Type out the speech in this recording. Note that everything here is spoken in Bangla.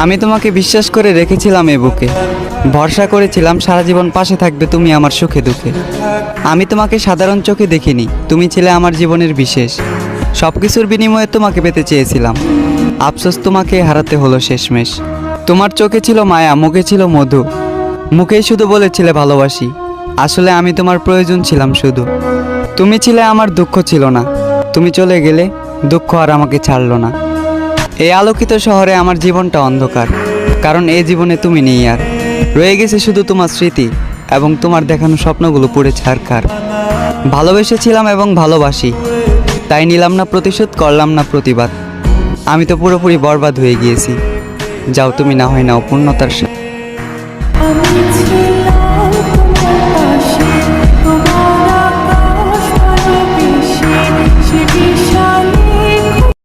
আমি তোমাকে বিশ্বাস করে রেখেছিলাম এ বুকে, ভরসা করেছিলাম সারা জীবন পাশে থাকবে তুমি আমার সুখে দুঃখে। আমি তোমাকে সাধারণ চোখে দেখিনি, তুমি ছিলে আমার জীবনের বিশেষ। সব কিছুর বিনিময়ে তোমাকে পেতে চেয়েছিলাম, আফসোস তোমাকে হারাতে হলো শেষমেশ। তোমার চোখে ছিল মায়া, মুখে ছিল মধু, মুখেই শুধু বলেছিলে ভালোবাসি, আসলে আমি তোমার প্রয়োজন ছিলাম শুধু। তুমি ছিলে আমার, দুঃখ ছিল না, তুমি চলে গেলে দুঃখ আর আমাকে ছাড়লো না। এই আলোকিত শহরে আমার জীবনটা অন্ধকার, কারণ এই জীবনে তুমি নেই আর। রয়ে গেছে শুধু তোমার স্মৃতি এবং তোমার দেখানো স্বপ্নগুলো পুড়ে ছারখার। ভালোবেসেছিলাম এবং ভালোবাসি, তাই নিলাম না প্রতিশোধ, করলাম না প্রতিবাদ। আমি তো পুরোপুরি বরবাদ হয়ে গিয়েছি, যাও তুমি না হয় নাও পূর্ণতার সাথে।